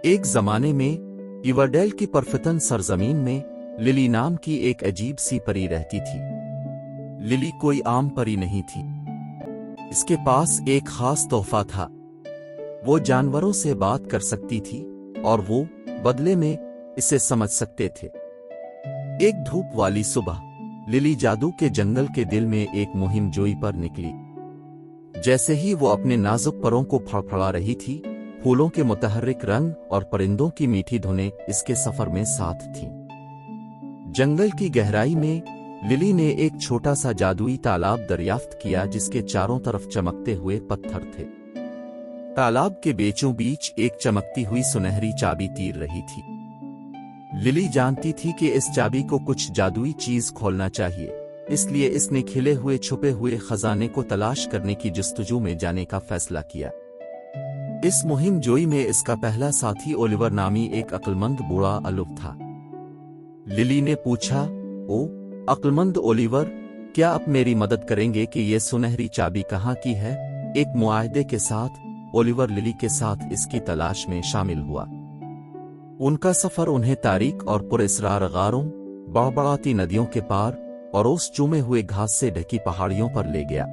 ایک زمانے میں ایورڈیل کی پرفتن سرزمین میں للی نام کی ایک عجیب سی پری رہتی تھی۔ للی کوئی عام پری نہیں تھی۔ اس کے پاس ایک خاص تحفہ تھا۔ وہ جانوروں سے بات کر سکتی تھی اور وہ بدلے میں اسے سمجھ سکتے تھے۔ ایک دھوپ والی صبح للی جادو کے جنگل کے دل میں ایک مہم جوئی پر نکلی۔ جیسے ہی وہ اپنے نازک پروں کو پھڑپھڑا رہی تھی، پھولوں کے متحرک رنگ اور پرندوں کی میٹھی دھنیں اس کے سفر میں ساتھ تھیں۔ جنگل کی گہرائی میں للی نے ایک چھوٹا سا جادوئی تالاب دریافت کیا جس کے چاروں طرف چمکتے ہوئے پتھر تھے۔ تالاب کے بیچوں بیچ ایک چمکتی ہوئی سنہری چابی تیر رہی تھی۔ للی جانتی تھی کہ اس چابی کو کچھ جادوئی چیز کھولنا چاہیے، اس لیے اس نے کھلے ہوئے چھپے ہوئے خزانے کو تلاش کرنے کی جستجو میں جانے کا فیصلہ کیا۔ اس مہم جوئی میں اس کا پہلا ساتھی اولیور نامی ایک عقلمند بوڑھا الف تھا۔ للی نے پوچھا، او عقلمند اولیور، کیا آپ میری مدد کریں گے کہ یہ سنہری چابی کہاں کی ہے؟ ایک معاہدے کے ساتھ اولیور للی کے ساتھ اس کی تلاش میں شامل ہوا۔ ان کا سفر انہیں تاریک اور پراسرار غاروں، بڑبڑاتی ندیوں کے پار اور اس چومے ہوئے گھاس سے ڈھکی پہاڑیوں پر لے گیا۔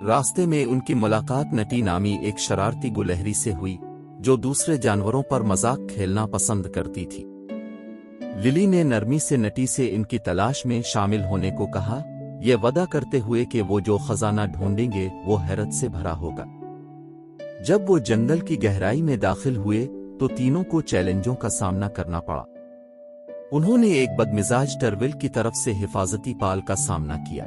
راستے میں ان کی ملاقات نٹی نامی ایک شرارتی گلہری سے ہوئی جو دوسرے جانوروں پر مذاق کھیلنا پسند کرتی تھی۔ للی نے نرمی سے نٹی سے ان کی تلاش میں شامل ہونے کو کہا، یہ وعدہ کرتے ہوئے کہ وہ جو خزانہ ڈھونڈیں گے وہ حیرت سے بھرا ہوگا۔ جب وہ جنگل کی گہرائی میں داخل ہوئے تو تینوں کو چیلنجوں کا سامنا کرنا پڑا۔ انہوں نے ایک بدمزاج ٹرول کی طرف سے حفاظتی پال کا سامنا کیا۔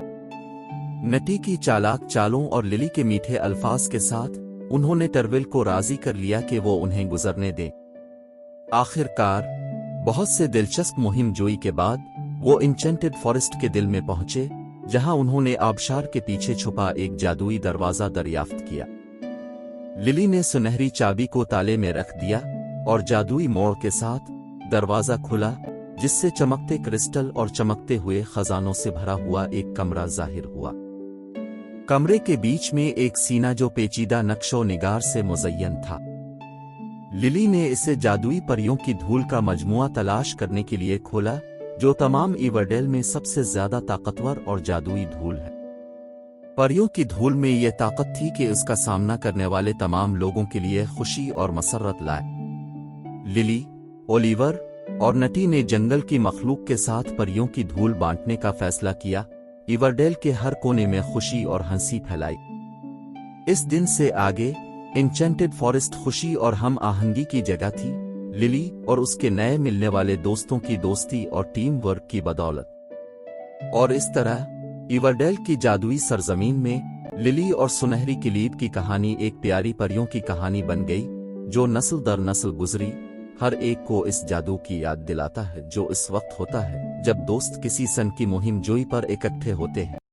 نٹی کی چالاک چالوں اور للی کے میٹھے الفاظ کے ساتھ انہوں نے ٹرول کو راضی کر لیا کہ وہ انہیں گزرنے دیں۔ آخر کار بہت سے دلچسپ مہم جوئی کے بعد وہ انچینٹڈ فارسٹ کے دل میں پہنچے، جہاں انہوں نے آبشار کے پیچھے چھپا ایک جادوئی دروازہ دریافت کیا۔ للی نے سنہری چابی کو تالے میں رکھ دیا اور جادوئی موڑ کے ساتھ دروازہ کھلا، جس سے چمکتے کرسٹل اور چمکتے ہوئے خزانوں سے بھرا ہوا ایک کمرہ ظاہر ہوا۔ کمرے کے بیچ میں ایک سینہ جو پیچیدہ نقش و نگار سے مزین تھا۔ للی نے اسے جادوئی پریوں کی دھول کا مجموعہ تلاش کرنے کے لیے کھولا، جو تمام ایورڈیل میں سب سے زیادہ طاقتور اور جادوئی دھول ہے۔ پریوں کی دھول میں یہ طاقت تھی کہ اس کا سامنا کرنے والے تمام لوگوں کے لیے خوشی اور مسرت لائے۔ للی، اولیور اور نٹی نے جنگل کی مخلوق کے ساتھ پریوں کی دھول بانٹنے کا فیصلہ کیا۔ ایورڈیل کے ہر کونے میں خوشی اور ہنسی پھیلائی۔ اس دن سے آگے انچینٹڈ فارسٹ خوشی اور ہم آہنگی کی جگہ تھی، للی اور اس کے نئے ملنے والے دوستوں کی دوستی اور ٹیم ورک کی بدولت۔ اور اس طرح ایورڈیل کی جادوئی سرزمین میں للی اور سنہری کلیب کی کہانی ایک پیاری پریوں کی کہانی بن گئی، جو نسل در نسل گزری، ہر ایک کو اس جادو کی یاد دلاتا ہے جو اس وقت ہوتا ہے جب دوست کسی سن کی مہم جوئی پر اکٹھے ہوتے ہیں۔